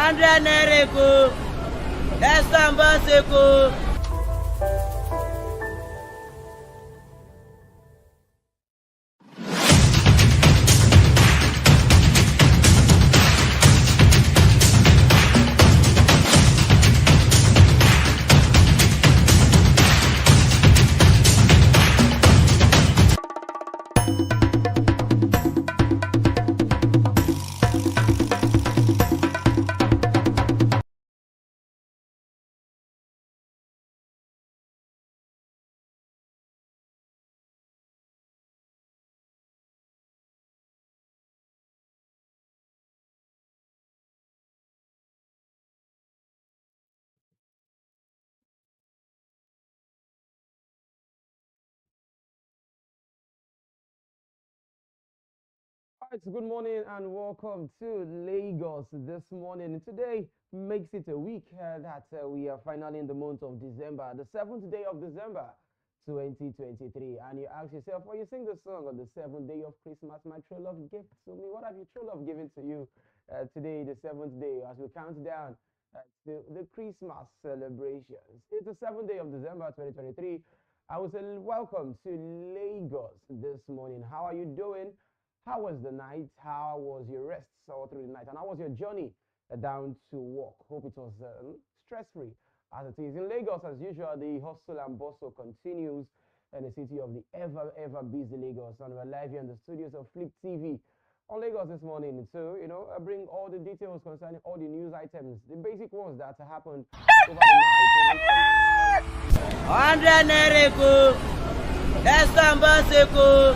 100 naira ko, Estamba seko. Alright, good morning and welcome to Lagos this morning. Today makes it a week that we are finally in the month of December, the 7th day of December 2023. And you ask yourself, well, you sing the song on the 7th day of Christmas, my true love gift to me. What have your true love given to you today, the 7th day, as we count down to the Christmas celebrations? It's the 7th day of December 2023. I would say welcome to Lagos this morning. How are you doing? How was the night? How was your rest all through the night? And how was your journey down to work? Hope it was stress-free as it is. In Lagos, as usual, the hustle and bustle continues in the city of the ever busy Lagos. And we're live here in the studios of Flip TV on Lagos this morning. So, I bring all the details concerning all the news items, the basic ones that happened over the night. 100 naira ko, Estamba seko.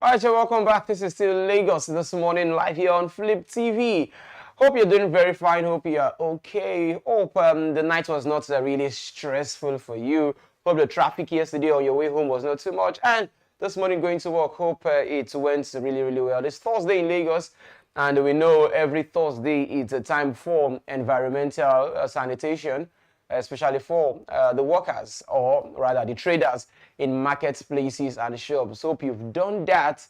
Alright, so welcome back. This is still Lagos this morning, live here on Flip TV. Hope you're doing very fine. Hope you're okay. Hope the night was not really stressful for you. Hope the traffic yesterday on your way home was not too much. And this morning going to work, hope it went really well. It's Thursday in Lagos, and we know every Thursday it's a time for environmental sanitation, especially for the workers, or rather the traders in marketplaces and shops. Hope you've done that.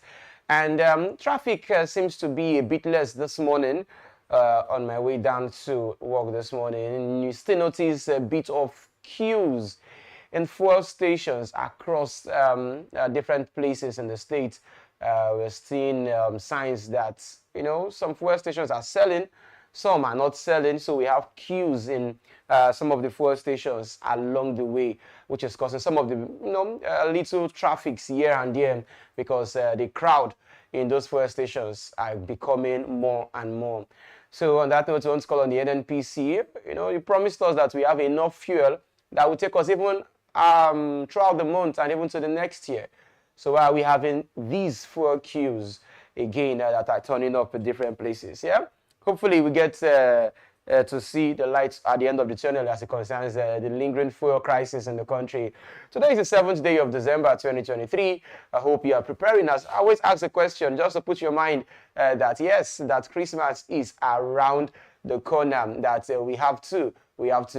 And traffic seems to be a bit less this morning on my way down to work this morning. And you still notice a bit of queues in fuel stations across different places in the state. We're seeing signs that, some fuel stations are selling, some are not selling, so we have queues in some of the fuel stations along the way, which is causing some of the little traffics here and there, because the crowd in those fuel stations are becoming more and more. So on that note, we want to call on the NNPC. You promised us that we have enough fuel that will take us even throughout the month and even to the next year. So are we having these fuel queues again that are turning up in different places? Yeah. Hopefully we get to see the lights at the end of the tunnel as it concerns the lingering fuel crisis in the country. Today is the 7th day of December 2023. I hope you are preparing us. I always ask the question just to put your mind that yes, that Christmas is around the corner, that we have to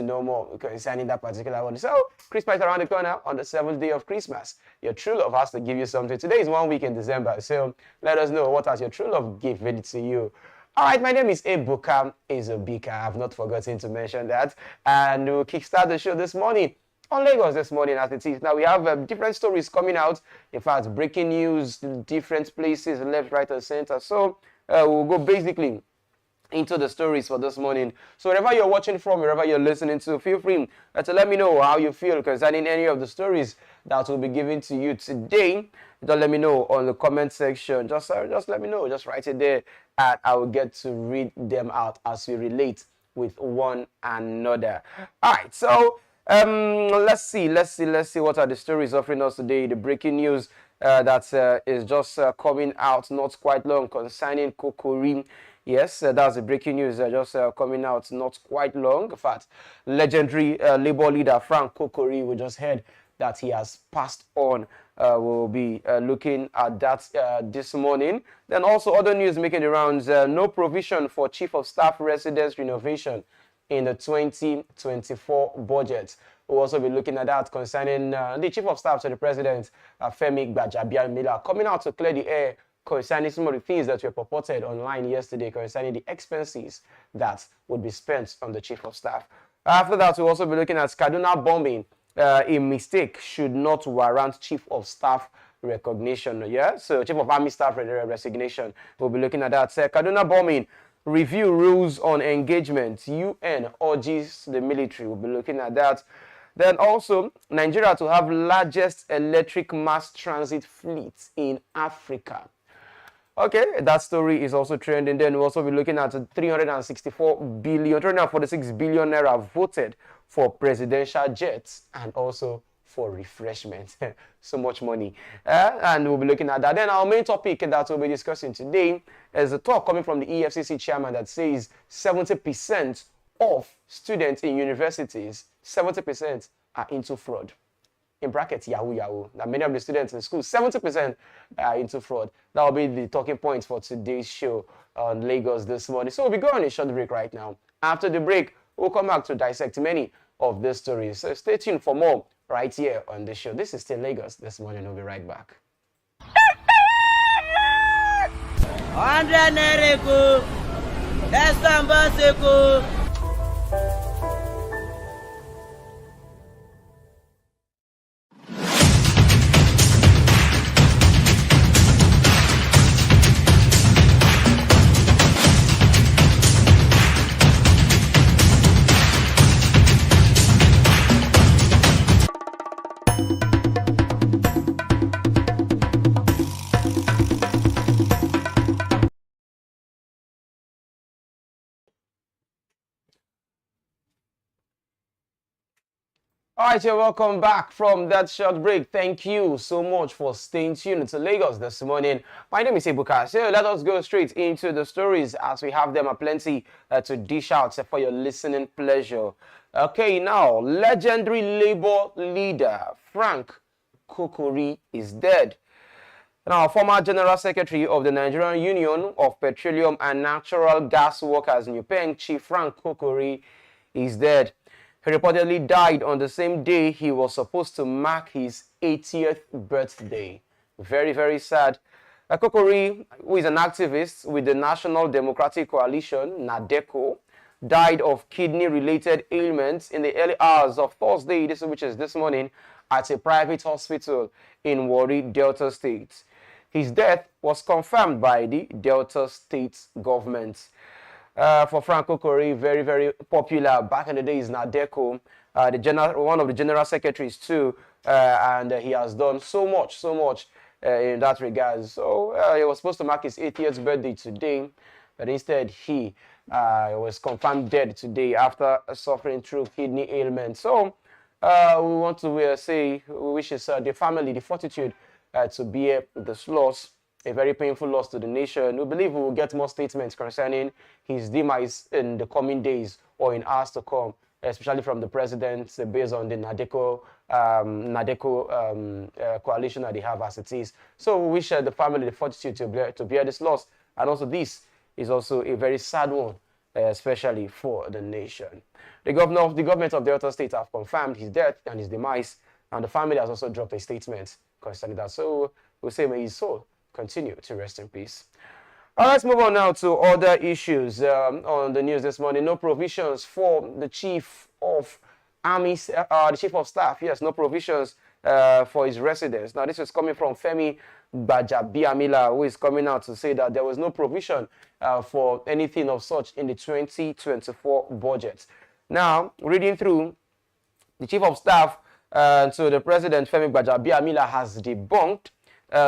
know more concerning that particular one. So Christmas is around the corner on the 7th day of Christmas. Your true love has to give you something. Today is 1 week in December, so let us know what has your true love given to you. All right, my name is Ebuka Ezobika. I have not forgotten to mention that. And we'll kickstart the show this morning on Lagos this morning as it is. Now, we have different stories coming out. In fact, breaking news, different places, left, right, and center. So we'll go basically into the stories for this morning. So wherever you're watching from, wherever you're listening to, feel free to let me know how you feel concerning any of the stories that will be given to you today. Don't let me know on the comment section. Just let me know. Just write it there, and I will get to read them out as we relate with one another. All right. So let's see what are the stories offering us today. The breaking news that is just coming out not quite long concerning Kokori. Yes, that's the breaking news just coming out not quite long. In fact, legendary Labour leader Frank Kokori, we just heard that he has passed on. We'll be looking at that this morning. Then also other news making the rounds, no provision for Chief of Staff residence renovation in the 2024 budget. We'll also be looking at that concerning the Chief of Staff to the President, Femi Gbajabiamila, coming out to clear the air concerning some of the things that were purported online yesterday concerning the expenses that would be spent on the Chief of Staff. After that, we'll also be looking at Kaduna bombing. A mistake should not warrant Chief of Staff recognition. Yeah, so Chief of Army Staff resignation. We'll be looking at that. Kaduna bombing, review rules on engagement. UN urges the military. We'll be looking at that. Then also, Nigeria to have largest electric mass transit fleet in Africa. Okay, that story is also trending. Then we'll also be looking at 346 billion naira voted for presidential jets and also for refreshment. So much money. And we'll be looking at that. Then our main topic that we'll be discussing today is a talk coming from the Efcc chairman that says 70% of students in universities, 70% are into fraud. In brackets, Yahoo Yahoo. Now, many of the students in school, 70% are into fraud. That will be the talking points for today's show on Lagos this morning. So we'll be going on a short break right now. After the break, we'll come back to dissect many of these stories. So stay tuned for more right here on the show. This is still Lagos this morning. We'll be right back. 100 Nereko, Estambaseko. All right, you're welcome back from that short break. Thank you so much for staying tuned to Lagos this morning. My name is Ebuka. So let us go straight into the stories as we have them plenty to dish out for your listening pleasure. Okay, now, legendary Labour leader Frank Kokori is dead. Now, former General Secretary of the Nigerian Union of Petroleum and Natural Gas Workers, NUPEN, Chief Frank Kokori, is dead. He reportedly died on the same day he was supposed to mark his 80th birthday. Very, very sad. Kokori, who is an activist with the National Democratic Coalition, NADECO, died of kidney-related ailments in the early hours of Thursday, which is this morning, at a private hospital in Warri, Delta State. His death was confirmed by the Delta State government. For Frank Kokori, very, very popular back in the days, NADECO, one of the general secretaries too, and he has done so much in that regard. So he was supposed to mark his 80th birthday today, but instead he was confirmed dead today after suffering through kidney ailment. So we want to say we wish the family the fortitude to bear this loss. A very painful loss to the nation. We believe we will get more statements concerning his demise in the coming days or in hours to come, especially from the president based on the NADECO coalition that they have as it is. So we wish the family the fortitude to bear this loss. And also this is also a very sad one, especially for the nation. The government of Delta State have confirmed his death and his demise, and the family has also dropped a statement concerning that. So we'll say may his soul continue to rest in peace. Let's move on now to other issues on the news this morning. No provisions for the Chief of Army, the Chief of Staff. Yes, no provisions for his residence. Now, this is coming from Femi Gbajabiamila, who is coming out to say that there was no provision for anything of such in the 2024 budget. Now, reading through, the Chief of Staff to the President, Femi Gbajabiamila, has debunked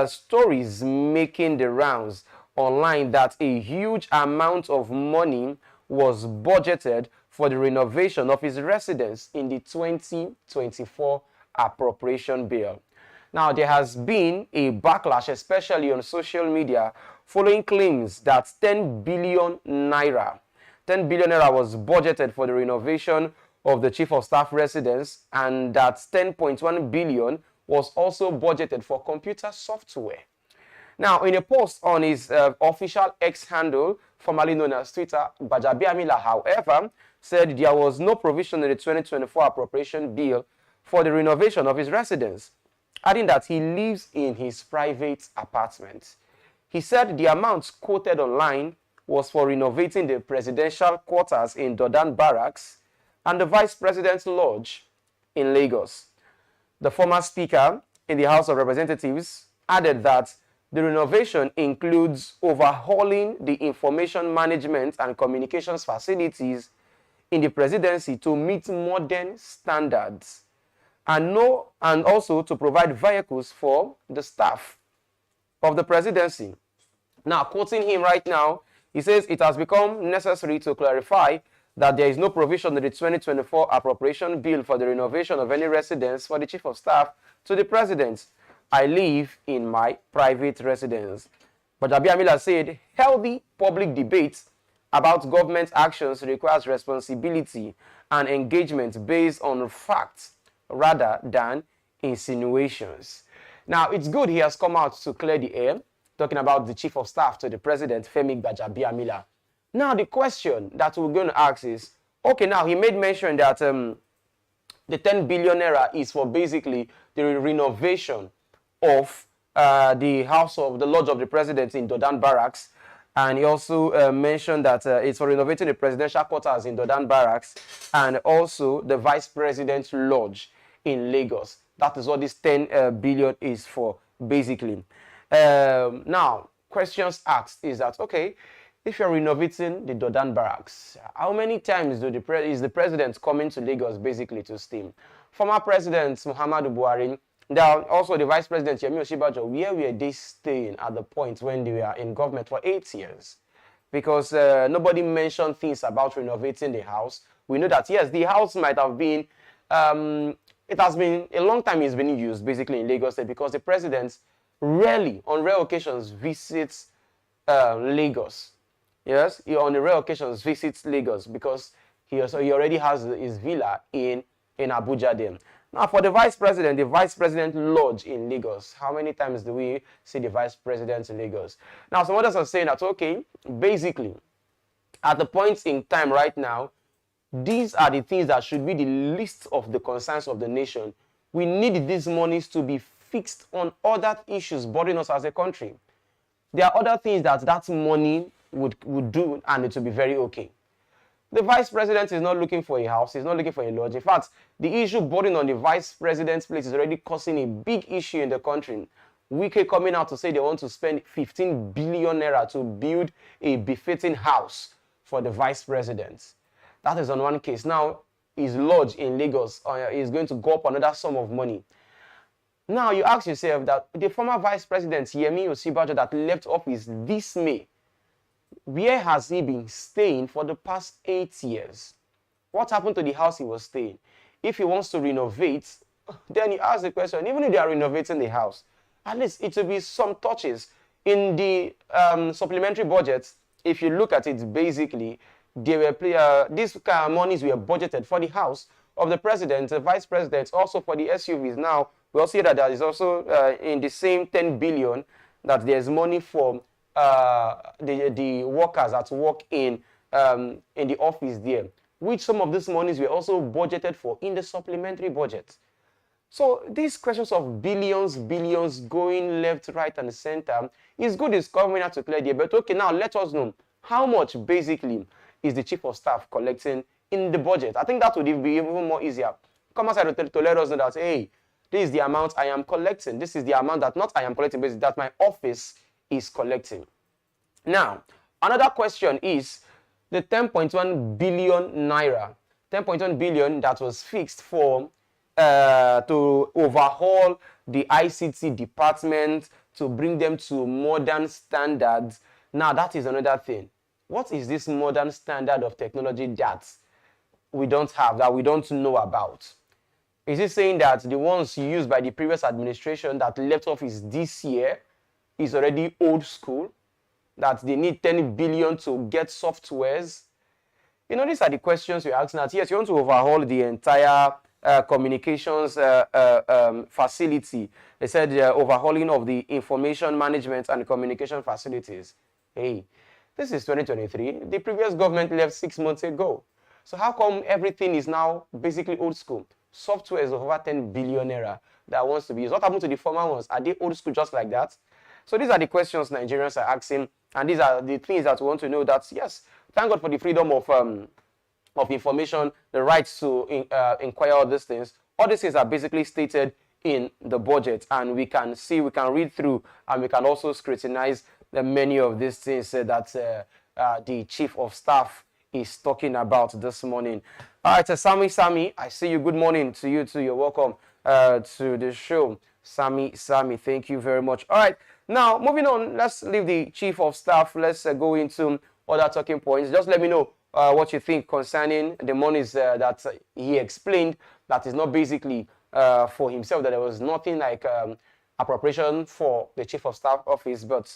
stories making the rounds online that a huge amount of money was budgeted for the renovation of his residence in the 2024 appropriation bill. Now, there has been a backlash, especially on social media, following claims that 10 billion naira was budgeted for the renovation of the Chief of Staff residence, and that 10.1 billion was also budgeted for computer software. Now, in a post on his official X handle, formerly known as Twitter, Gbajabiamila, however, said there was no provision in the 2024 appropriation bill for the renovation of his residence, adding that he lives in his private apartment. He said the amount quoted online was for renovating the presidential quarters in Dodan Barracks and the Vice President's Lodge in Lagos. The former Speaker in the House of Representatives added that the renovation includes overhauling the information management and communications facilities in the presidency to meet modern standards, and also to provide vehicles for the staff of the presidency. Now, quoting him right now, he says it has become necessary to clarify that there is no provision in the 2024 appropriation bill for the renovation of any residence for the Chief of Staff to the President. I live in my private residence. But Abiamila said healthy public debate about government actions requires responsibility and engagement based on facts rather than insinuations. Now, it's good he has come out to clear the air, talking about the Chief of Staff to the President, Femi Gbajabiamila. Now, the question that we're going to ask is, okay, now he made mention that the 10 billion naira is for basically the renovation of the Lodge of the President in Dodan Barracks. And he also mentioned that it's for renovating the presidential quarters in Dodan Barracks and also the Vice President's Lodge in Lagos. That is what this 10 billion is for, basically. Now, questions asked is that, okay, if you're renovating the Dodan Barracks, how many times is the president coming to Lagos basically to stay? Former President Muhammadu Buhari, also the Vice President Yemi Osinbajo, where were they staying at the point when they were in government for 8 years? Because nobody mentioned things about renovating the house. We know that, yes, the house might have been, it has been a long time it's been used basically in Lagos State because the president rarely, on rare occasions, visits Lagos. Yes, he on the rare occasions visits Lagos because he already has his villa in Abuja there. Now, for the Vice President Lodge in Lagos, how many times do we see the Vice President in Lagos? Now, some others are saying that, okay, basically, at the point in time right now, these are the things that should be the list of the concerns of the nation. We need these monies to be fixed on other issues bothering us as a country. There are other things that money would do, and it will be very okay. The Vice President is not looking for a house, he's not looking for a lodge. In fact, the issue burden on the Vice President's plate is already causing a big issue in the country. Wike coming out to say they want to spend 15 billion naira to build a befitting house for the Vice President. That is on one case. Now, his lodge in Lagos is going to go up another sum of money. Now, you ask yourself that the former Vice President, Yemi Osinbajo, that left office this May, where has he been staying for the past 8 years? What happened to the house he was staying? If he wants to renovate, then you ask the question, even if they are renovating the house, at least it will be some touches. In the supplementary budget, if you look at it, basically, they were these kind of monies were budgeted for the house of the president, the vice president, also for the SUVs. Now, we'll see that there is also in the same 10 billion that there's money for the workers that work in the office there, which some of these monies were also budgeted for in the supplementary budget. So these questions of billions going left, right, and center is good. It's coming out to clear there. But okay, now let us know how much basically is the Chief of Staff collecting in the budget. I think that would be even more easier. Come outside to let us know that, hey, this is the amount I am collecting. This is the amount that not I am collecting, but that my office is collecting. Now, another question is the 10.1 billion naira, 10.1 billion that was fixed for to overhaul the ICT department, to bring them to modern standards. Now, that is another thing. What is this modern standard of technology that we don't have, that we don't know about? Is it saying that the ones used by the previous administration that left office this year is already old school? That they need 10 billion to get softwares? You know, these are the questions you're asking. That yes, you want to overhaul the entire communications facility. They said overhauling of the information management and communication facilities. Hey, this is 2023. The previous government left 6 months ago. So how come everything is now basically old school? Software is over 10 billion naira that wants to be used. What happened to the former ones? Are they old school just like that? So these are the questions Nigerians are asking, and these are the things that we want to know. That yes, thank God for the freedom of information, the right to inquire all these things. All these things are basically stated in the budget, and we can see, we can read through, and we can also scrutinize the many of these things that the chief of staff is talking about this morning. All right, Sammy, I see you. Good morning to you too. You're welcome to the show. Sammy, thank you very much. All right, now moving on, let's leave the chief of staff. Let's go into other talking points. Just let me know what you think concerning the monies that he explained that is not basically for himself, that there was nothing like appropriation for the chief of staff office, but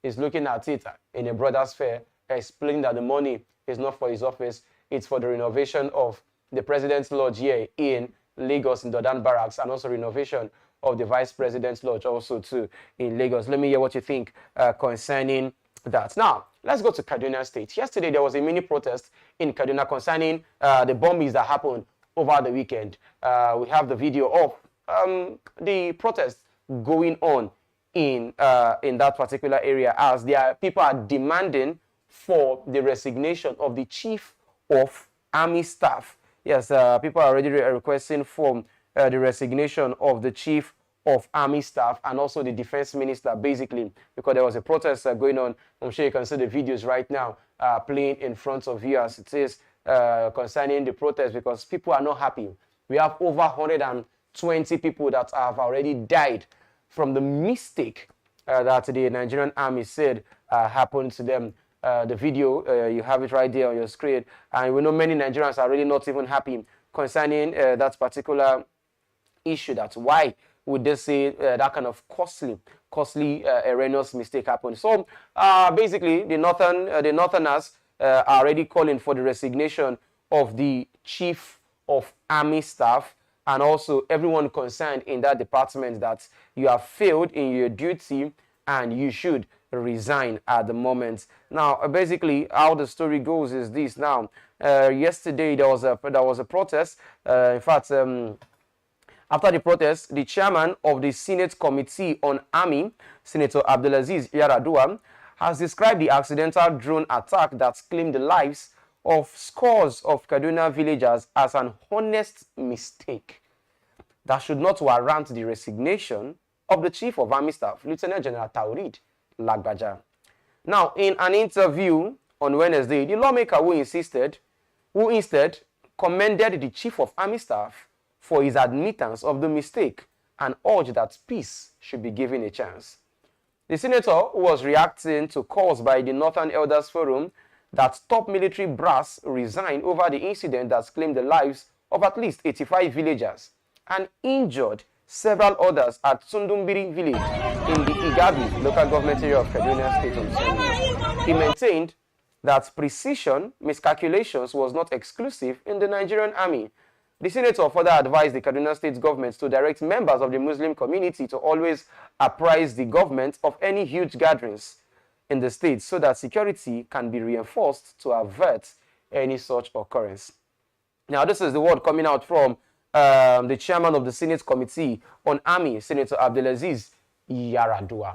he's looking at it in a broader sphere, explaining that the money is not for his office, it's for the renovation of the president's lodge here in Lagos in Dodan Barracks, and also renovation of the vice president's lodge also too in Lagos. Let me hear what you think concerning that. Now, let's go to Kaduna State. Yesterday, there was a mini protest in Kaduna concerning the bombings that happened over the weekend. We have the video of the protest going on in that particular area, as people are demanding for the resignation of the chief of army staff. Yes, people are already requesting for the resignation of the chief of army staff and also the defense minister, basically, because there was a protest going on. I'm sure you can see the videos right now playing in front of you as it is concerning the protest, because people are not happy. We have over 120 people that have already died from the mistake that the Nigerian army said happened to them. The video, you have it right there on your screen, and we know many Nigerians are really not even happy concerning that particular issue. That's why would they say that kind of costly erroneous mistake happened. So basically, the Northerners are already calling for the resignation of the chief of army staff and also everyone concerned in that department, that you have failed in your duty and you should resign at the moment. Now, basically, how the story goes is this. Now, yesterday there was a protest. In fact, after the protest, the chairman of the Senate Committee on Army, Senator Abdulaziz Yaradua, has described the accidental drone attack that claimed the lives of scores of Kaduna villagers as an honest mistake that should not warrant the resignation of the Chief of Army Staff, Lieutenant General Taurid Lagbaja. Now, in an interview on Wednesday, the lawmaker who instead commended the Chief of Army Staff for his admittance of the mistake and urged that peace should be given a chance. The senator, who was reacting to calls by the Northern Elders Forum that top military brass resign over the incident that claimed the lives of at least 85 villagers and injured several others at Sundumbiri village in the Igabi local government area of Kaduna State on Sunday. He maintained that precision miscalculations was not exclusive in the Nigerian army. The senator further advised the Kaduna State government to direct members of the Muslim community to always apprise the government of any huge gatherings in the state so that security can be reinforced to avert any such occurrence. Now, this is the word coming out from the chairman of the Senate Committee on Army, Senator Abdulaziz Yaradua.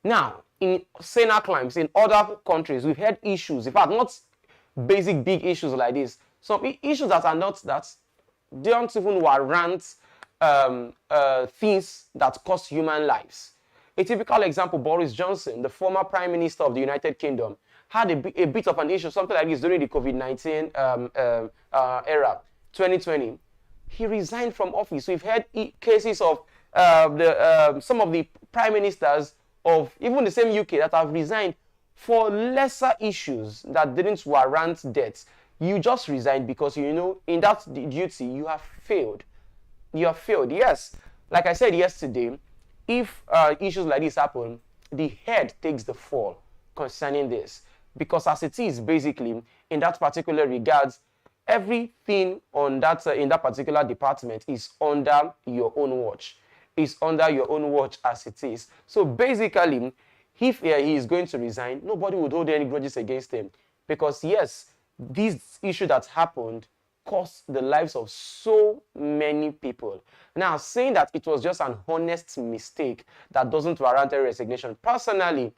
Now, in Senate climes in other countries, we've had issues, in fact, not basic big issues like this, some issues that are not that, they don't even warrant things that cost human lives. A typical example, Boris Johnson, the former Prime Minister of the United Kingdom, had a bit of an issue, something like this during the COVID-19 era, 2020. He resigned from office. We've had cases of some of the prime ministers of even the same UK that have resigned for lesser issues that didn't warrant death. You just resigned because you know in that duty you have failed. you have failed. Yes, like I said yesterday, if issues like this happen, the head takes the fall concerning this. Because as it is, basically, in that particular regards, everything on that in that particular department is under your own watch. Is under your own watch as it is. So basically, if he is going to resign, nobody would hold any grudges against him. Because yes, this issue that happened cost the lives of so many people. Now, saying that it was just an honest mistake that doesn't warrant a resignation, personally,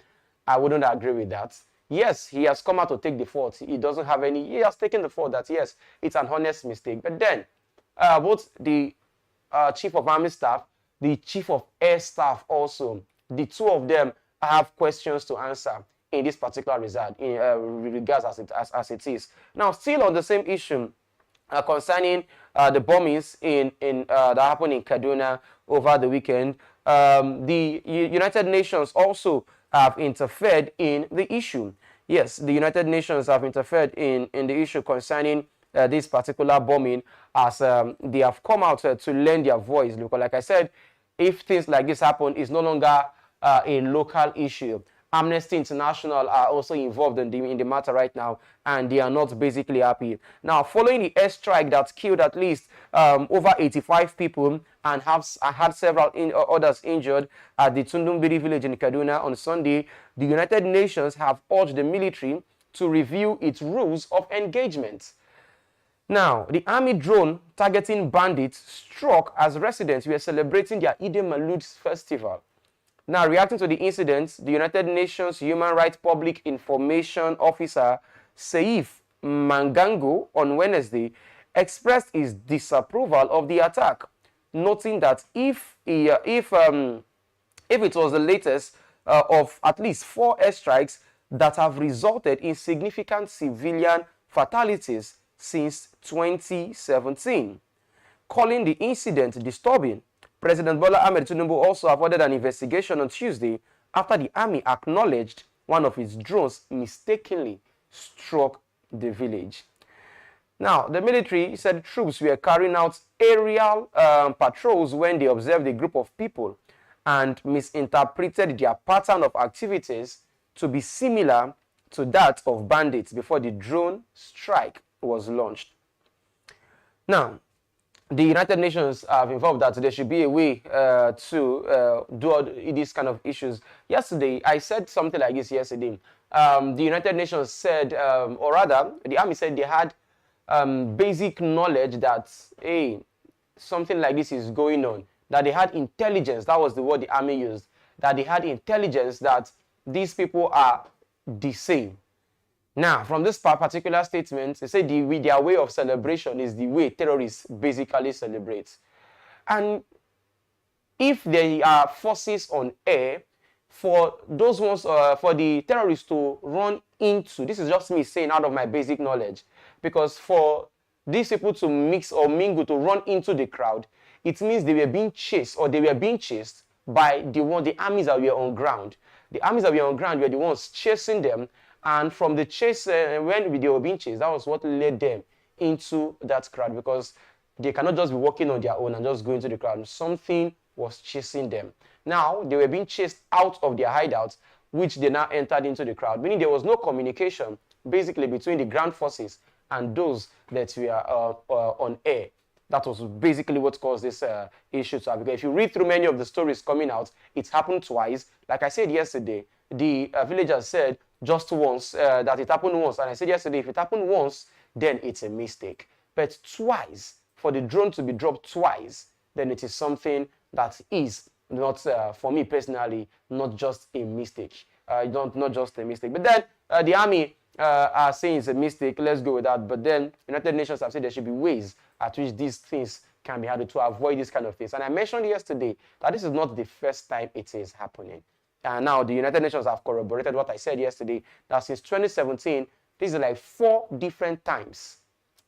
I wouldn't agree with that. Yes, he has come out to take the fault. He doesn't have any, he has taken the fault that yes, it's an honest mistake. But then, both the chief of army staff, the chief of air staff also, the two of them have questions to answer in this particular regard, in regards as it is. Now, still on the same issue, concerning the bombings that happened in Kaduna over the weekend, the United Nations also have interfered in the issue. Yes, the United Nations have interfered in the issue concerning this particular bombing, as they have come out to lend their voice. Because like I said, if things like this happen, it's no longer a local issue. Amnesty International are also involved in the matter right now, and they are not basically happy. Now, following the airstrike that killed at least over 85 people and had several others injured at the Tundumbiri village in Kaduna on Sunday, the United Nations have urged the military to review its rules of engagement. Now, the army drone targeting bandits struck as residents were celebrating their Eid al-Maulud festival. Now, reacting to the incident, the United Nations Human Rights Public Information Officer Seif Mangango on Wednesday expressed his disapproval of the attack, noting that if it was the latest of at least 4 airstrikes that have resulted in significant civilian fatalities since 2017, calling the incident disturbing. President Bola Ahmed Tinubu also avoided an investigation on Tuesday after the army acknowledged one of its drones mistakenly struck the village. Now, the military said troops were carrying out aerial patrols when they observed a group of people and misinterpreted their pattern of activities to be similar to that of bandits before the drone strike was launched. Now, the United Nations have involved that there should be a way to do all these kind of issues. Yesterday, I said something like this yesterday. The United Nations said, or rather, the army said they had basic knowledge that, hey, something like this is going on. That they had intelligence, that was the word the army used, that they had intelligence that these people are the same. Now, from this particular statement, they say their way of celebration is the way terrorists basically celebrate. And if there are forces on air, for those ones, for the terrorists to run into, this is just me saying out of my basic knowledge, because for these people to mix or mingle, to run into the crowd, it means they were being chased, or they were being chased by the armies that were on ground. The armies that were on ground were the ones chasing them. And from the chase, when they were being chased, that was what led them into that crowd, because they cannot just be walking on their own and just go into the crowd. Something was chasing them. Now, they were being chased out of their hideouts, which they now entered into the crowd, meaning there was no communication, basically, between the ground forces and those that were on air. That was basically what caused this issue to happen. Because if you read through many of the stories coming out, it's happened twice. Like I said yesterday, the villagers said just once, that it happened once. And I said yesterday, if it happened once, then it's a mistake. But twice, for the drone to be dropped twice, then it is something that is not, for me personally, not just a mistake. Not just a mistake. But then the army are saying it's a mistake. Let's go with that. But then United Nations have said there should be ways at which these things can be handled to avoid these kind of things. And I mentioned yesterday that this is not the first time it is happening. And now the United Nations have corroborated what I said yesterday, that since 2017, this is like 4 different times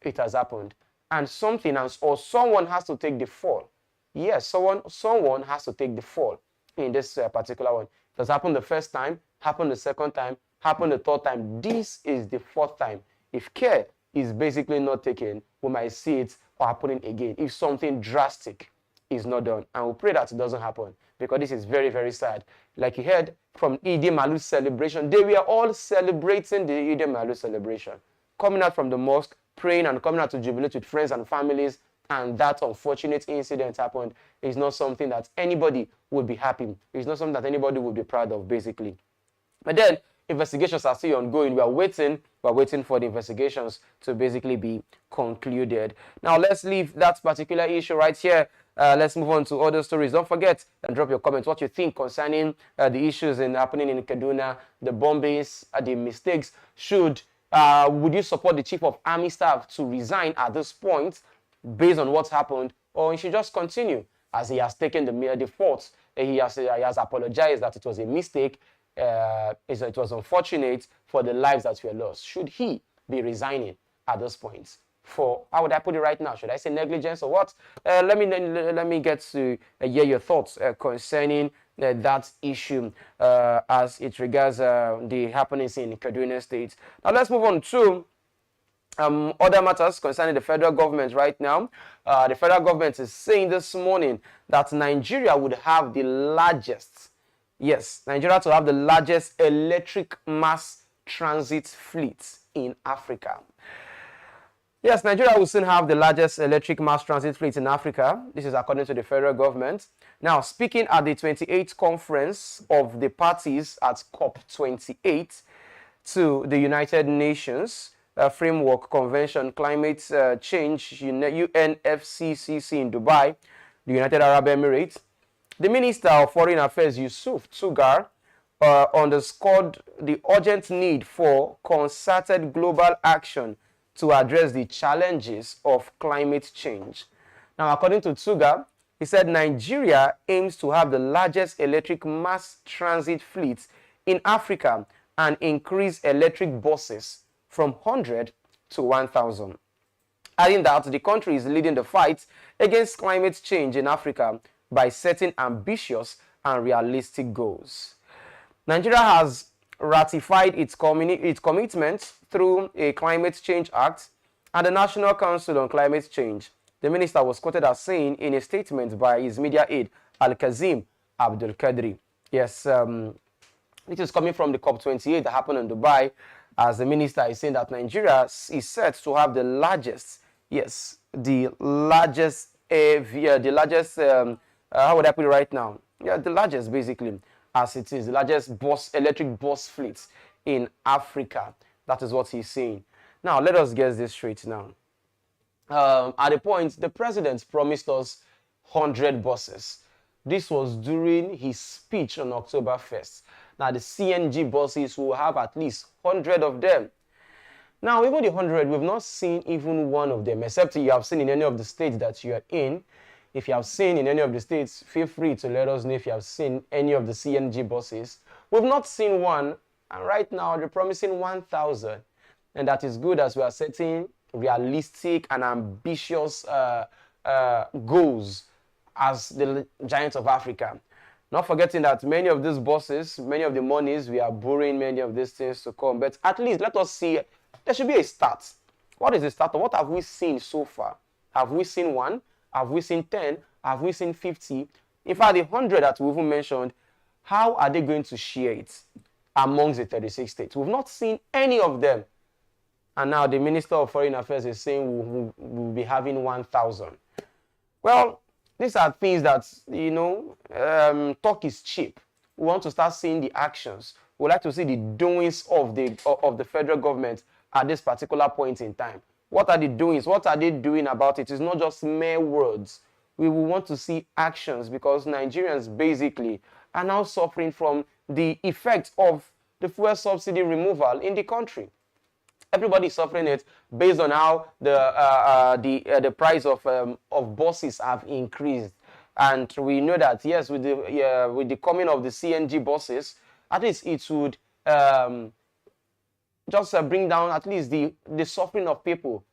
it has happened. And something else, or someone has to take the fall. Yes, someone has to take the fall in this particular one. It has happened the first time, happened the second time, happened the third time. This is the 4th time. If care is basically not taken, we might see it happening again. If something drastic is not done. And we pray that it doesn't happen, because this is very, very sad. Like you heard from Eid Maulud celebration, they were all celebrating the Eid Maulud celebration, coming out from the mosque, praying and coming out to jubilate with friends and families, and that unfortunate incident happened. It's not something that anybody would be happy. It's not something that anybody would be proud of, basically. But then, investigations are still ongoing. We are waiting for the investigations to basically be concluded. Now, let's leave that particular issue right here. Let's move on to other stories. Don't forget and drop your comments what you think concerning the issues happening in Kaduna, the bombings, the mistakes. Would you support the Chief of Army Staff to resign at this point based on what's happened, or he should just continue as he has taken the fault? He has apologized that it was a mistake. It was unfortunate for the lives that were lost. Should he be resigning at this point? For, how would I put it right now? Should I say negligence or what? Let me get to hear your thoughts concerning that issue as it regards the happenings in Kaduna State. Now let's move on to other matters concerning the federal government right now. The federal government is saying this morning that Nigeria would have the largest, yes, Nigeria to have the largest electric mass transit fleet in Africa. Yes, Nigeria will soon have the largest electric mass transit fleet in Africa. This is according to the federal government. Now, speaking at the 28th conference of the parties at COP28 to the United Nations Framework Convention Climate Change, UNFCCC in Dubai, the United Arab Emirates, the Minister of Foreign Affairs, Yusuf Tuggar, underscored the urgent need for concerted global action to address the challenges of climate change. Now, according to Tuggar, he said Nigeria aims to have the largest electric mass transit fleet in Africa and increase electric buses from 100 to 1,000. Adding that the country is leading the fight against climate change in Africa by setting ambitious and realistic goals. Nigeria has ratified its commitment through a Climate Change Act and the National Council on Climate Change. The minister was quoted as saying in a statement by his media aide, Al-Kazim Abdul Kadri. Yes, this is coming from the COP28 that happened in Dubai, as the minister is saying that Nigeria is set to have the largest, yes, the largest, how would I put it right now? Yeah, the largest, basically, as it is, the largest electric bus fleet in Africa. That is what he's saying. Now, let us get this straight now. At the point, the president promised us 100 buses. This was during his speech on October 1st. Now, the CNG buses will have at least 100 of them. Now, even the 100, we've not seen even one of them, except you have seen in any of the states that you are in. If you have seen in any of the states, feel free to let us know if you have seen any of the CNG buses. We've not seen one, and right now they're promising 1,000. And that is good, as we are setting realistic and ambitious goals as the giants of Africa. Not forgetting that many of these buses, many of the monies, we are borrowing many of these things to come. But at least let us see, there should be a start. What is the start? What have we seen so far? Have we seen one? Have we seen 10? Have we seen 50? In fact, the 100 that we even mentioned, how are they going to share it amongst the 36 states? We've not seen any of them. And now the Minister of Foreign Affairs is saying we'll be having 1,000. Well, these are things that, you know, talk is cheap. We want to start seeing the actions. We like to see the doings of the federal government at this particular point in time. What are the doings? What are they doing about it? It's not just mere words. We will want to see actions, because Nigerians basically are now suffering from the effect of the fuel subsidy removal in the country. Everybody is suffering it based on how the price of buses have increased, and we know that yes, with the coming of the CNG buses, at least it would just bring down at least the suffering of people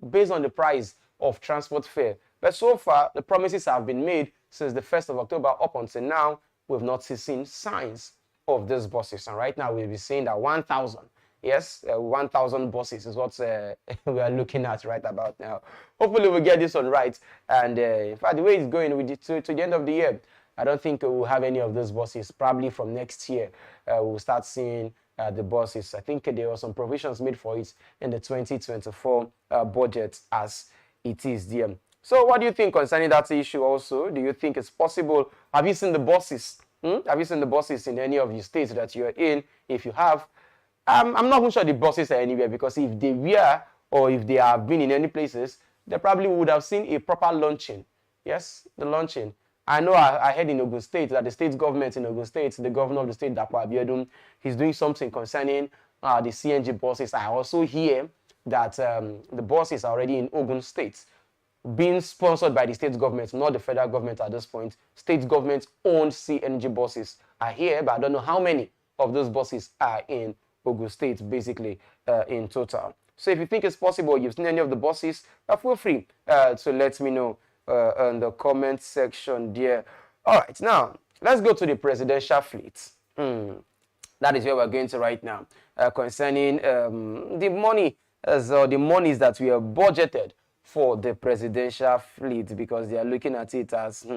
based on the price of transport fare. But so far, the promises have been made since the 1st of October up until now. We've not seen signs of these buses, and right now we'll be saying that 1,000 Yes, 1,000 buses is what we are looking at right about now. Hopefully we'll get this one right. And in fact, the way it's going with to the end of the year, I don't think we'll have any of those buses. Probably from next year, we'll start seeing the buses. I think there were some provisions made for it in the 2024 budget as it is there. So what do you think concerning that issue also? Do you think it's possible? Have you seen the buses? Have you seen the buses in any of the states that you're in? If you have, I'm not even sure the buses are anywhere, because if they were, or if they have been in any places, they probably would have seen a proper launching. Yes, the launching. I know I heard in Ogun State that the state government in Ogun State, the governor of the state, Dapo Abiodun, he's doing something concerning the CNG buses. I also hear that the buses are already in Ogun State, being sponsored by the state government, not the federal government at this point. State government owned CNG buses are here, but I don't know how many of those buses are in Ogun State, basically, in total. So if you think it's possible, you've seen any of the buses, feel free to let me know in the comment section there. All right, now, let's go to the presidential fleet. That is where we're going to right now, concerning the money, or the monies that we have budgeted for the presidential fleet, because they are looking at it as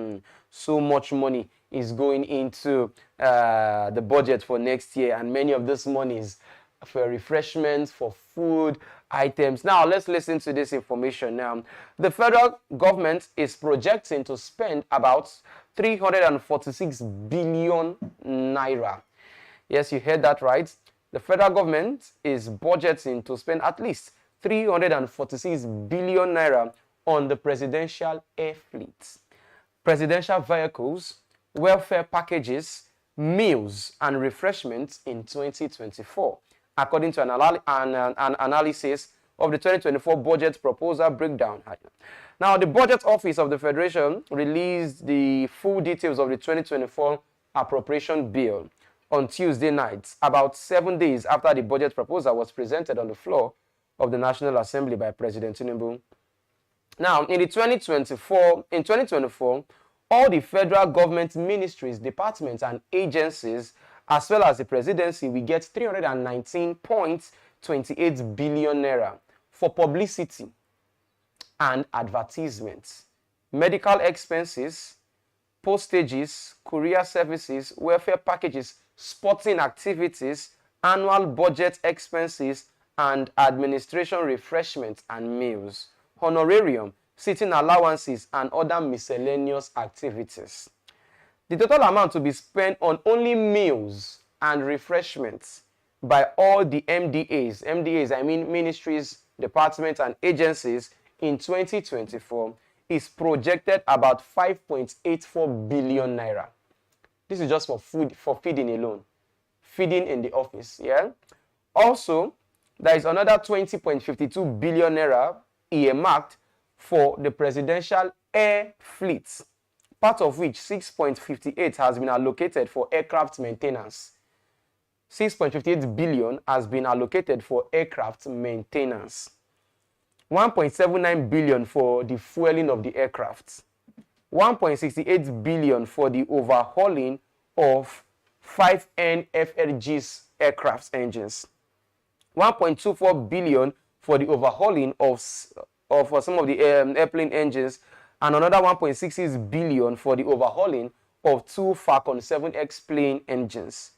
so much money is going into the budget for next year, and many of this money is for refreshments, for food items. Now, let's listen to this information now. The federal government is projecting to spend about 346 billion naira. Yes, you heard that right. The federal government is budgeting to spend at least 346 billion naira on the presidential air fleet. Presidential vehicles, welfare packages, meals, and refreshments in 2024, according to an analysis of the 2024 budget proposal breakdown. Now, the Budget Office of the Federation released the full details of the 2024 appropriation bill on Tuesday night, about 7 days after the budget proposal was presented on the floor of the National Assembly by President Tinubu. Now, in 2024, all the federal government ministries, departments, and agencies, as well as the presidency, we get 319.28 billion naira for publicity and advertisements, medical expenses, postages, courier services, welfare packages, sporting activities, annual budget expenses, and administration refreshments and meals, honorarium, sitting allowances, and other miscellaneous activities. The total amount to be spent on only meals and refreshments by all the MDAs, I mean ministries, departments, and agencies in 2024 is projected about 5.84 billion naira. This is just for food, for feeding alone. Feeding in the office, yeah? Also, there is another 20.52 billion naira earmarked for the presidential air fleet, part of which 6.58 has been allocated for aircraft maintenance. 6.58 billion has been allocated for aircraft maintenance. 1.79 billion for the fueling of the aircraft. 1.68 billion for the overhauling of 5 NFLG's aircraft engines. 1.24 billion for the overhauling of some of the airplane engines, and another 1.66 billion for the overhauling of 2 Falcon 7X plane engines.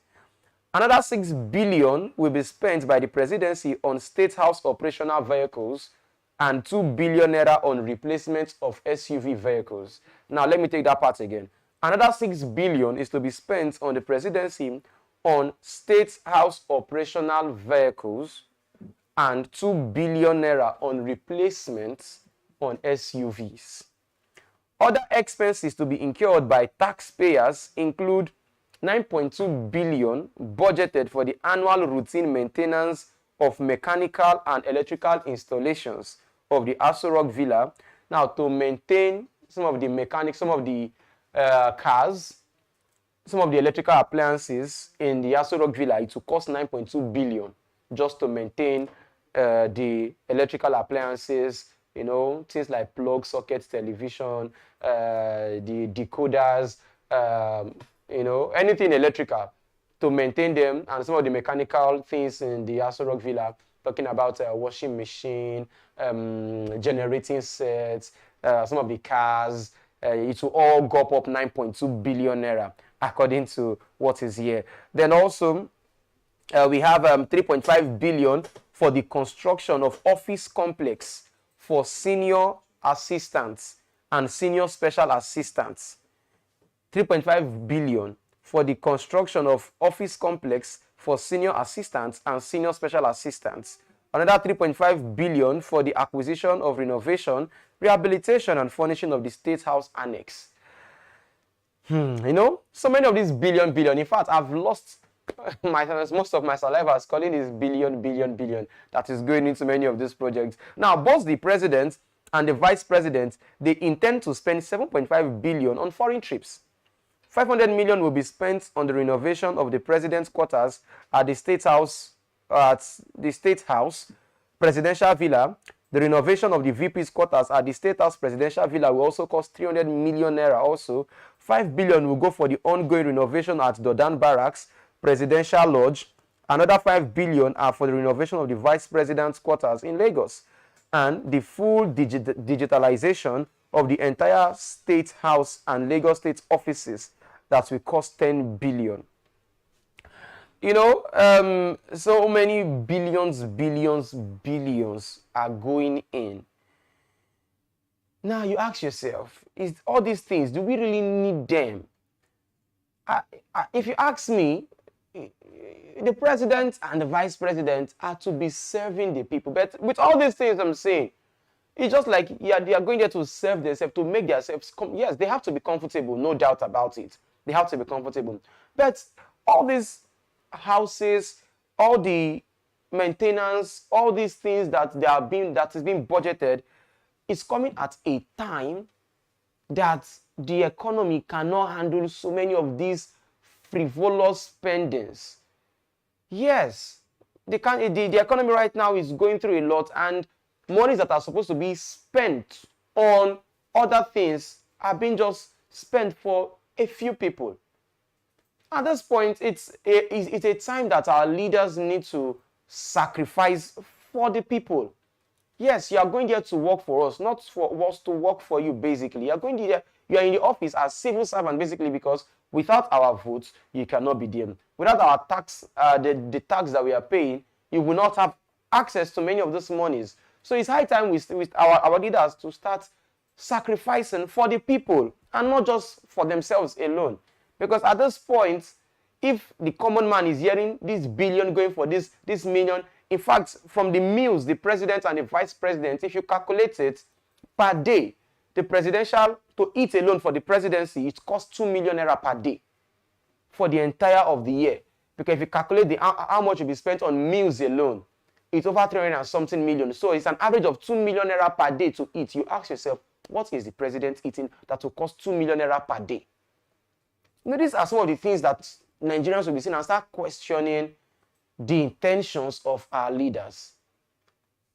Another 6 billion will be spent by the presidency on State House operational vehicles and 2 billion naira on replacement of SUV vehicles. Now, let me take that part again. Another 6 billion is to be spent on the presidency on State House operational vehicles and 2 billion naira on replacements on SUVs. Other expenses to be incurred by taxpayers include 9.2 billion budgeted for the annual routine maintenance of mechanical and electrical installations of the Aso Rock Villa. Now, to maintain some of the mechanics, some of the cars, some of the electrical appliances in the Aso Rock Villa, it will cost 9.2 billion just to maintain the electrical appliances, you know, things like plug sockets, television, the decoders, you know, anything electrical to maintain them, and some of the mechanical things in the Aso Rock Villa, talking about washing machine, generating sets, some of the cars, it will all go up 9.2 billion naira, according to what is here. Then also, we have 3.5 billion for the construction of office complex for senior assistants and senior special assistants. 3.5 billion for the construction of office complex for senior assistants and senior special assistants. Another 3.5 billion for the acquisition of renovation, rehabilitation, and furnishing of the State House Annex. You know, so many of these billion. In fact, I've lost most of my saliva is calling this billion that is going into many of these projects. Now, both the president and the vice president, they intend to spend 7.5 billion on foreign trips. 500 million will be spent on the renovation of the president's quarters at the State House, Presidential Villa. The renovation of the VP's quarters at the State House Presidential Villa will also cost 300 million naira also. 5 billion will go for the ongoing renovation at Dodan Barracks, Presidential Lodge. Another 5 billion are for the renovation of the Vice President's quarters in Lagos. And the full digitalization of the entire State House and Lagos State offices that will cost 10 billion. You know, so many billions are going in. Now you ask yourself, is all these things, do we really need them? If you ask me, the president and the vice president are to be serving the people. But with all these things I'm saying, it's just like, yeah, they are going there to serve themselves, to make themselves, yes, they have to be comfortable, no doubt about it. They have to be comfortable. But all these houses, all the maintenance, all these things that is being budgeted, is coming at a time that the economy cannot handle so many of these frivolous spendings. Yes, the economy right now is going through a lot, and monies that are supposed to be spent on other things are being just spent for a few people. At this point, it's a time that our leaders need to sacrifice for the people. Yes, you are going there to work for us, not for us to work for you, basically. You are going there, you are in the office as civil servant, basically, because without our votes, you cannot be there. Without our tax, the tax that we are paying, you will not have access to many of those monies. So it's high time with our leaders to start sacrificing for the people and not just for themselves alone. Because at this point, if the common man is hearing this billion going for this million, in fact, from the meals, the president and the vice president, if you calculate it per day, the presidential, to eat alone for the presidency, it costs 2 million naira per day for the entire of the year. Because if you calculate how much will be spent on meals alone, it's over 300 and something million. So it's an average of 2 million naira per day to eat. You ask yourself, what is the president eating that will cost 2 million naira per day? You know, these are some of the things that Nigerians will be seeing and start questioning the intentions of our leaders.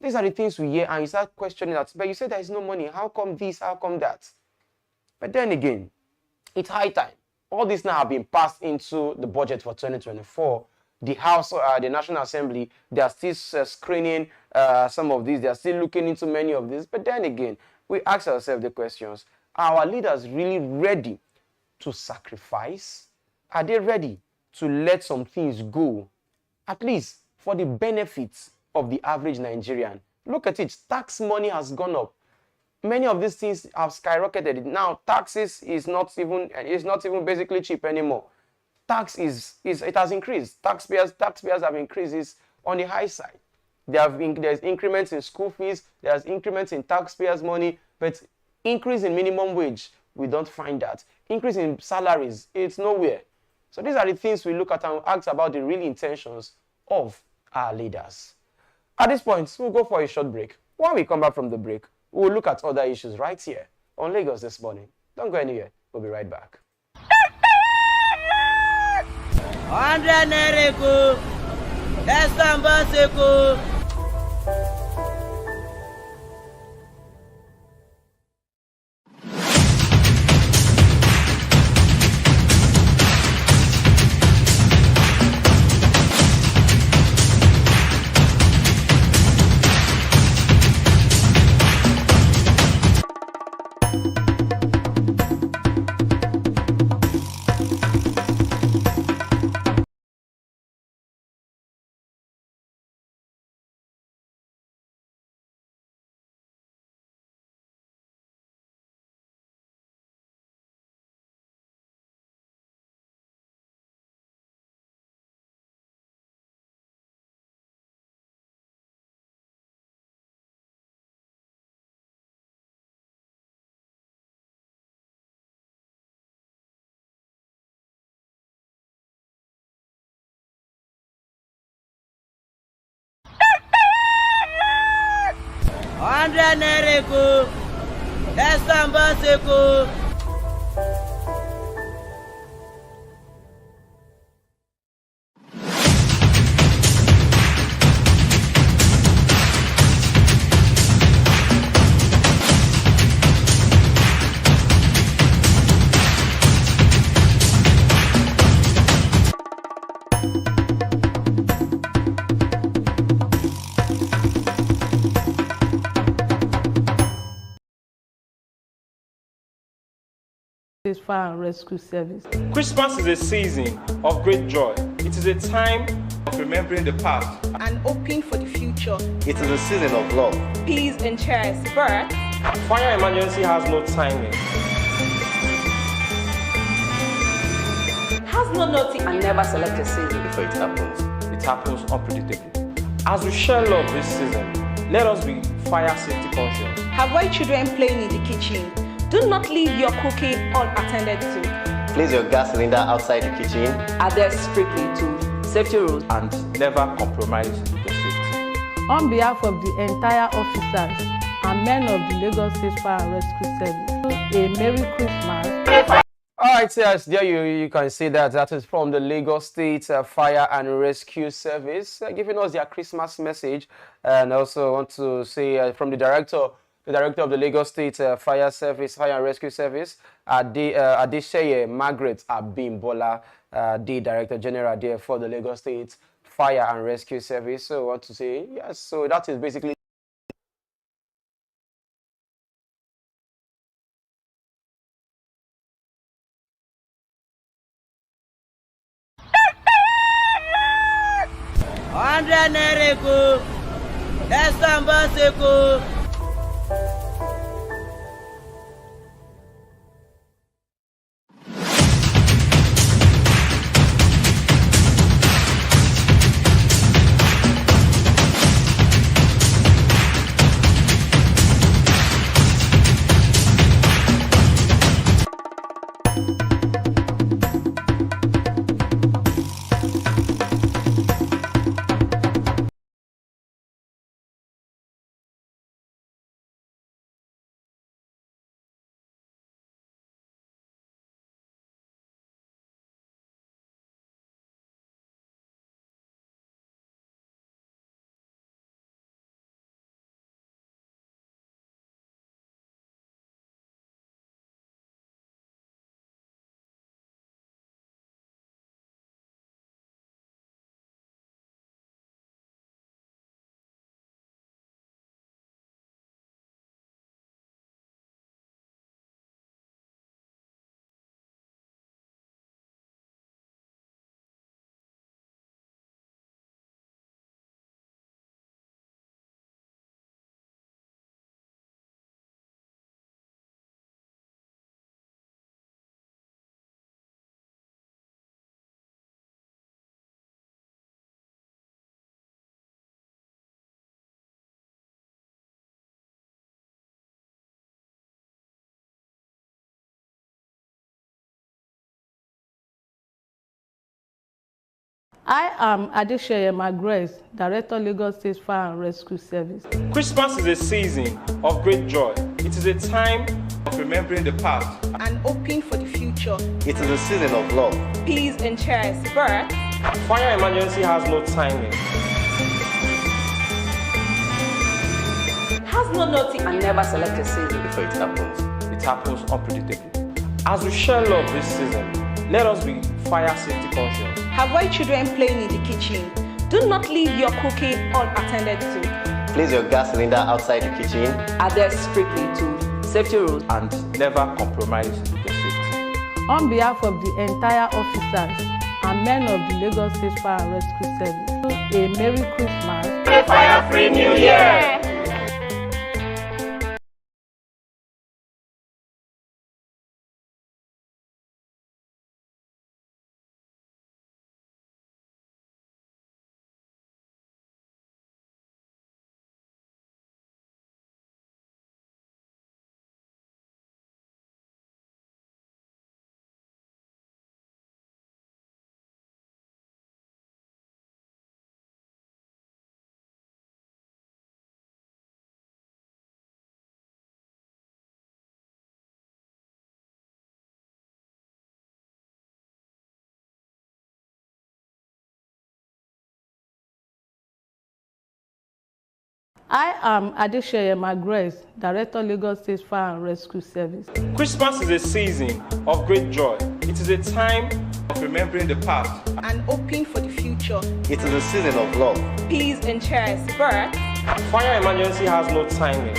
These are the things we hear and you start questioning that. But you say there is no money. How come this? How come that? But then again, it's high time. All this now have been passed into the budget for 2024. The House, the National Assembly, they are still screening some of these. They are still looking into many of these. But then again, we ask ourselves the questions. Are our leaders really ready to sacrifice? Are they ready to let some things go, at least for the benefits of the average Nigerian? Look at it. Tax money has gone up. Many of these things have skyrocketed. Now, taxes is not even basically cheap anymore. Tax it has increased. Taxpayers have increased. It's on the high side. There's increments in school fees. There's increments in taxpayers' money, but increase in minimum wage, we don't find that. Increase in salaries, it's nowhere. So these are the things we look at and ask about the real intentions of our leaders. At this point, we'll go for a short break. When we come back from the break, we'll look at other issues right here on Lagos This Morning. Don't go anywhere. We'll be right back. 100 Nereko, Estambaseko. Naira ko. Estambase ko. Fire and Rescue Service. Christmas is a season of great joy. It is a time of remembering the past and hoping for the future. It is a season of love, peace, and cheers. But fire emergency has no timing, has no notice, and never select a season before it happens. It happens unpredictably. As we share love this season, let us be fire safety conscious. Avoid children playing in the kitchen. Do not leave your cooking unattended to. Place your gas cylinder outside the kitchen. Adhere strictly to safety rules and never compromise your safety. On behalf of the entire officers and men of the Lagos State Fire and Rescue Service, a Merry Christmas. Alright, yes, there you can see that is from the Lagos State Fire and Rescue Service, giving us their Christmas message. And also want to say from the director of the Lagos State Fire and Rescue Service, Adesheye Margaret Abimbola, the Director General there for the Lagos State Fire and Rescue Service. So I want to say, yes, so that is basically Naira ko. Estambase ko. I am Adesheye Margaret, Director, Lagos State Fire and Rescue Service. Christmas is a season of great joy. It is a time of remembering the past and hoping for the future. It is a season of love, peace, and cheers. But fire emergency has no timing, has no notice, and never select a season before it happens. It happens unpredictably. As we share love this season, let us be fire safety conscious. Avoid children playing in the kitchen. Do not leave your cooking unattended to. Place your gas cylinder outside the kitchen. Adhere strictly to safety rules, and never compromise your safety. On behalf of the entire officers and men of the Lagos State Fire and Rescue Service, a Merry Christmas. a fire-free New Year! I am Adesheyema Grace, Director, Lagos State Fire and Rescue Service. Christmas is a season of great joy. It is a time of remembering the past. And hoping for the future. It is a season of love. Peace and cheers. But Fire emergency has no timing.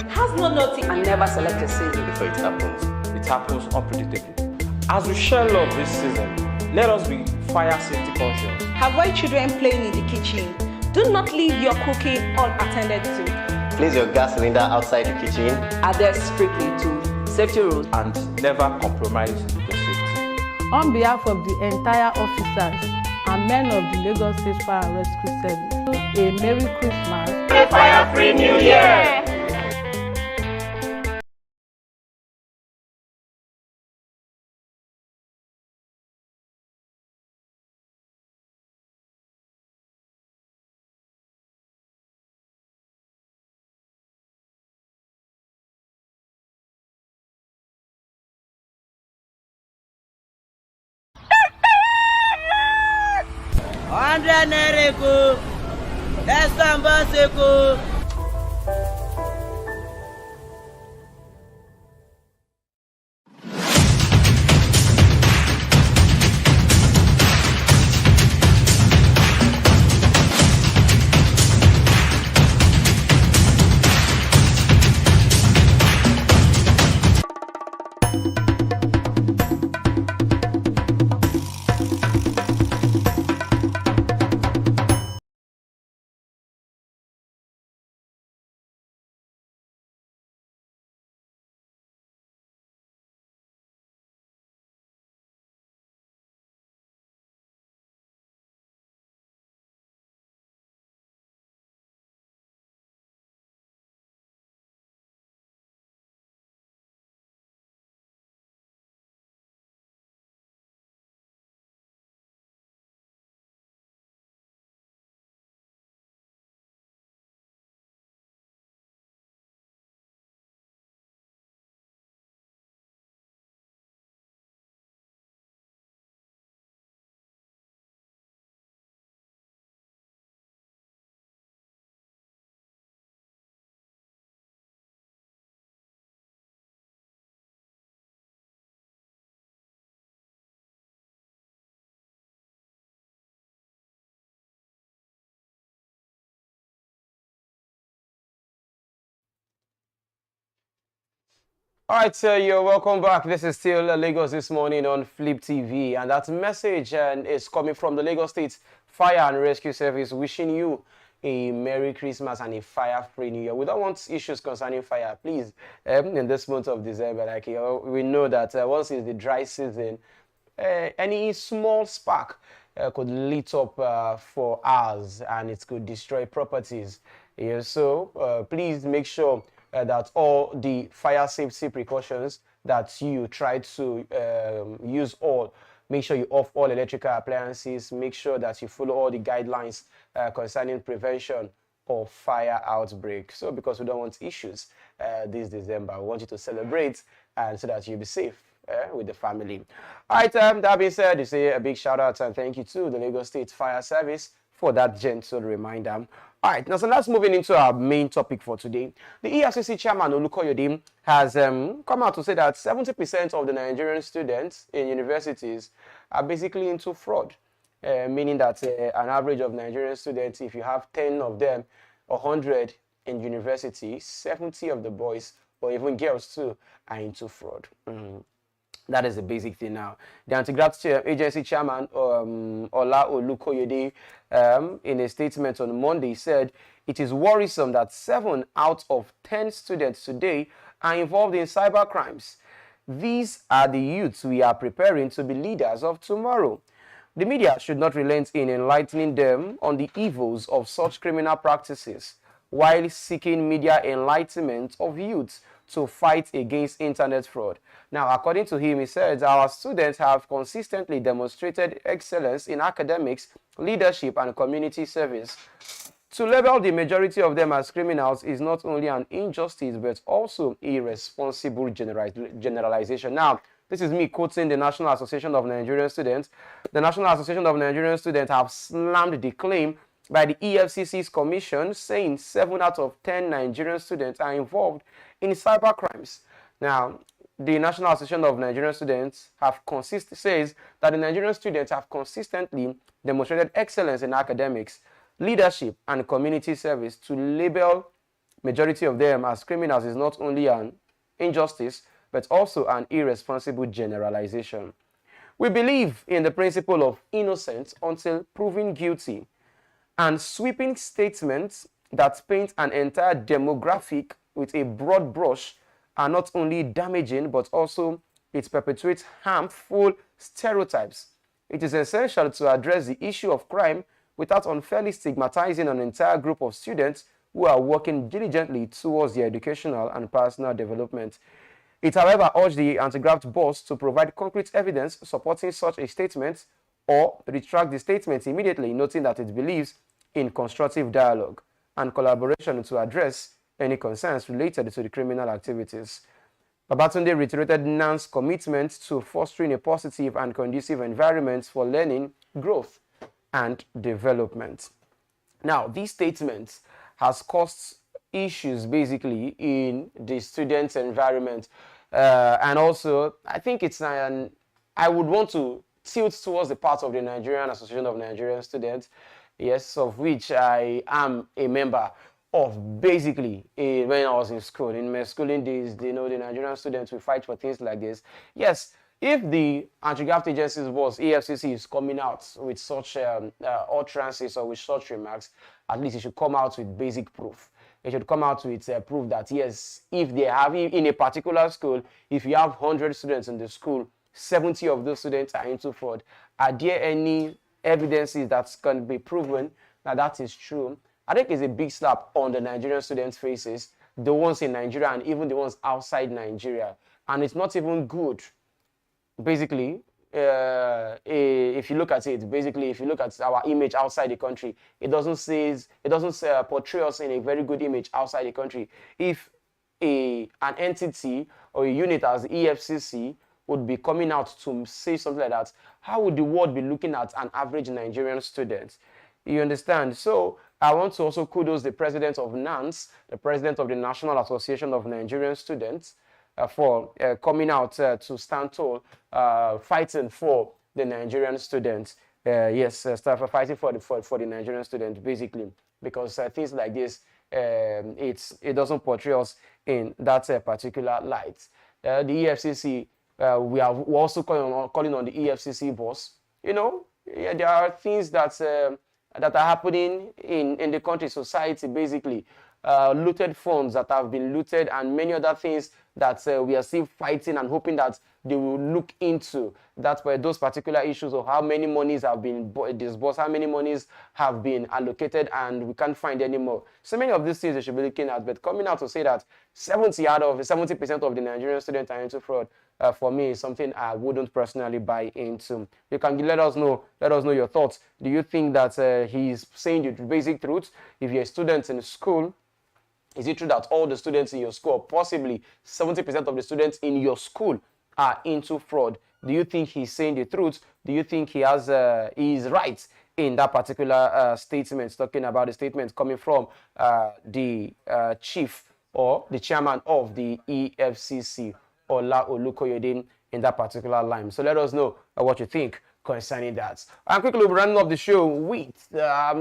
has no notice. And never select a season. Before it happens. It happens unpredictably. As we share love this season, let us be fire safety conscious. Avoid children playing in the kitchen. Do not leave your cooking unattended to. Place your gas cylinder outside the kitchen. Adhere strictly to safety rules, And never compromise your safety. On behalf of the entire officers and men of the Lagos State Fire and Rescue Service, a Merry Christmas. a fire-free New Year! Naira ko, Esamba ko. All right, so you're welcome back. This is still Lagos This Morning on Flip TV, and that message is coming from the Lagos State Fire and Rescue Service, wishing you a Merry Christmas and a fire-free New Year. We don't want issues concerning fire, please. In this month of December, like we know that once it's the dry season, any small spark could lit up for hours, and it could destroy properties. Yeah, so please make sure that all the fire safety precautions that you try to use make sure you off all electrical appliances, make sure that you follow all the guidelines concerning prevention of fire outbreak. So because we don't want issues this December, we want you to celebrate and so that you'll be safe with the family. All right, that being said, you say a big shout out and thank you to the Lagos State Fire Service for that gentle reminder. All right, now so let's move into our main topic for today. The Efcc chairman, Olukoyede, has come out to say that 70% of the Nigerian students in universities are basically into fraud, meaning that an average of Nigerian students, if you have 10 of them, 100 in university, 70 of the boys, or even girls too, are into fraud. That is the basic thing now. The Anti-Graft Agency chairman, Ola Olukoyede, in a statement on Monday, said it is worrisome that 7 out of 10 students today are involved in cyber crimes. These are the youths we are preparing to be leaders of tomorrow. The media should not relent in enlightening them on the evils of such criminal practices, while seeking media enlightenment of youths to fight against internet fraud. Now, according to him, he says our students have consistently demonstrated excellence in academics, leadership, and community service. To label the majority of them as criminals is not only an injustice, but also irresponsible generalization. Now, this is me quoting the National Association of Nigerian Students. The National Association of Nigerian Students have slammed the claim by the EFCC's commission, saying 7 out of 10 Nigerian students are involved in cyber crimes. Now, the National Association of Nigerian Students says that the Nigerian students have consistently demonstrated excellence in academics, leadership, and community service. To label majority of them as criminals is not only an injustice, but also an irresponsible generalization. We believe in the principle of innocence until proven guilty, and sweeping statements that paint an entire demographic with a broad brush are not only damaging, but also it perpetuates harmful stereotypes. It is essential to address the issue of crime without unfairly stigmatizing an entire group of students who are working diligently towards their educational and personal development. It, however, urged the anti-graft boss to provide concrete evidence supporting such a statement or retract the statement immediately, noting that it believes in constructive dialogue and collaboration to address any concerns related to the criminal activities. Babatunde reiterated NAN's commitment to fostering a positive and conducive environment for learning, growth, and development. Now, these statements has caused issues basically in the students' environment, and also I think it's I would want to tilt towards the part of the Nigerian Association of Nigerian Students, yes, of which I am a member of. Basically, when I was in school, in my schooling days, the Nigerian students will fight for things like this. Yes, if the anti-graft agencies boss, EFCC, is coming out with such utterances or with such remarks, at least it should come out with basic proof. It should come out with proof that, yes, if they have, in a particular school, if you have 100 students in the school, 70 of those students are into fraud. Are there any evidences that can be proven that that is true? I think it's a big slap on the Nigerian students' faces, the ones in Nigeria and even the ones outside Nigeria. And it's not even good. Basically, if you look at it, if you look at our image outside the country, it doesn't portray us in a very good image outside the country. If an entity or a unit as the EFCC would be coming out to say something like that, how would the world be looking at an average Nigerian student? You understand? So I want to also kudos the president of NANS, the president of the National Association of Nigerian Students, for coming out to stand tall, fighting for the Nigerian students. Fighting for the Nigerian students, basically, because things like this, it doesn't portray us in that particular light. The EFCC, we're also calling on the EFCC boss. There are things that are happening in the country, society, basically. Looted funds that have been looted and many other things that we are still fighting and hoping that they will look into those particular issues of how many monies have been disbursed, how many monies have been allocated, and we can't find any more. So many of these things they should be looking at, but coming out to say that 70% of the Nigerian students are into fraud, for me is something I wouldn't personally buy into. You can let us know your thoughts. Do you think that he's saying the basic truth? If you're a student in school, is it true that all the students in your school, or possibly 70% of the students in your school, are into fraud? Do you think he's saying the truth? Do you think he is right in that particular statement, talking about the statement coming from the chief or the chairman of the EFCC, Ola Olukoyede, in that particular line? So let us know what you think concerning that. And quickly, we'll be running up the show with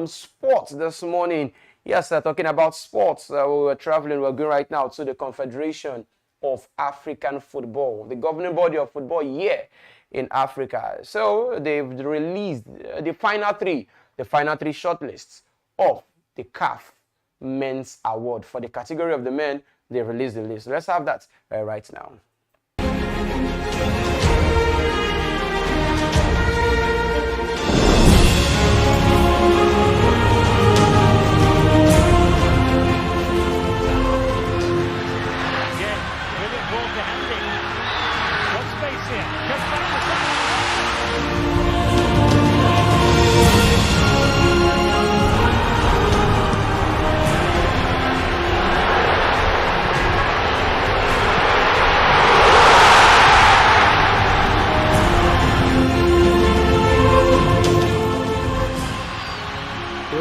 sports this morning. Yes, talking about sports, we were traveling, we're going right now to the Confederation of African Football, the governing body of football here in Africa. So they've released the final three shortlists of the CAF Men's Award. For the category of the men, they released the list. Let's have that right now.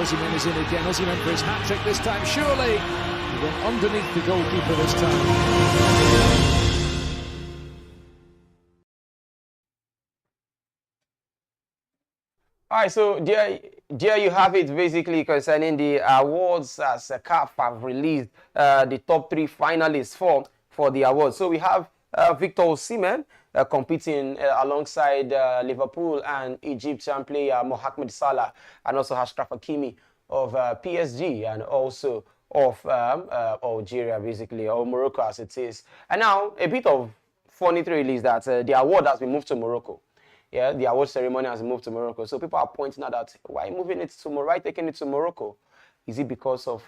Osimhen is in again. Osimhen for his hat-trick this time, surely. He went underneath the goalkeeper this time. All right, so there you have it, basically concerning the awards as CAF have released the top 3 finalists for the awards. So we have Victor Osimhen competing alongside Liverpool and Egyptian player Mohamed Salah, and also Achraf Hakimi of PSG, and also of Algeria, basically, or Morocco as it is. And now, a bit of funny thrill is that the award has been moved to Morocco. Yeah, the award ceremony has moved to Morocco. So people are pointing out that, why moving it to Morocco? Why taking it to Morocco? Is it because of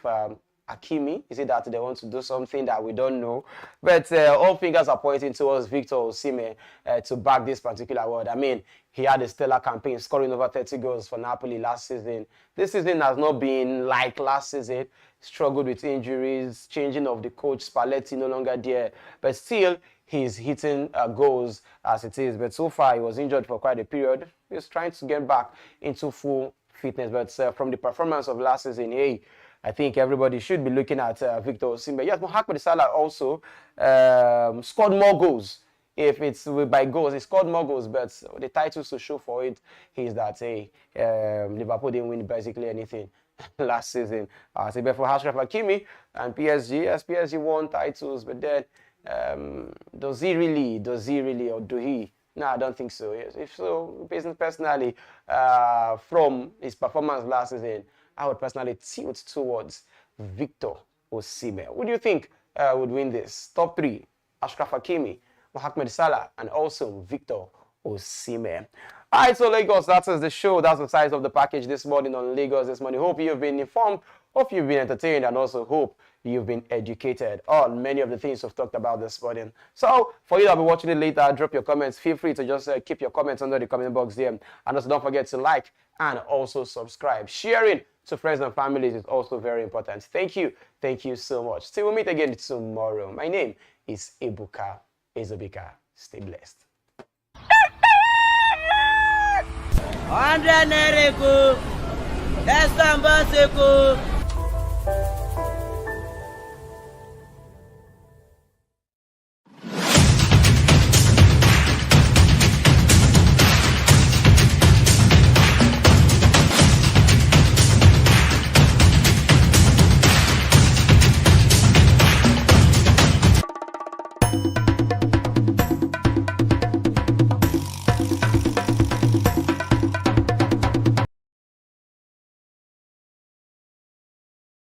Hakimi? Is it that they want to do something that we don't know? But all fingers are pointing towards Victor Osimhen to back this particular award. I mean, he had a stellar campaign, scoring over 30 goals for Napoli last season. This season has not been like last season. Struggled with injuries, changing of the coach, Spalletti no longer there. But still, he's hitting goals as it is. But so far, he was injured for quite a period. He's trying to get back into full fitness. But from the performance of last season, hey, I think everybody should be looking at Victor Osimhen. Yes, Mohamed Salah also scored more goals. If it's by goals, he scored more goals, but the titles to show for it is that, hey, Liverpool didn't win basically anything last season. But for Achraf Hakimi and PSG, yes, PSG won titles, but then does he really, or do he? No, I don't think so. Yes, if so, personally, from his performance last season, I would personally tilt towards Victor Osimhen. Who do you think would win this? Top 3, Achraf Hakimi, Mohamed Salah, and also Victor Osimhen. All right, so Lagos, that is the show. That's the size of the package this morning on Lagos This Morning. Hope you've been informed, hope you've been entertained, and also hope you've been educated on many of the things we've talked about this morning. So, for you that will be watching it later, drop your comments. Feel free to just keep your comments under the comment box there. And also don't forget to like and also subscribe. Sharing to friends and families is also very important. Thank you. Thank you so much. Till we meet again tomorrow. My name is Ebuka Ezobika. Stay blessed. 100 naira, let's go.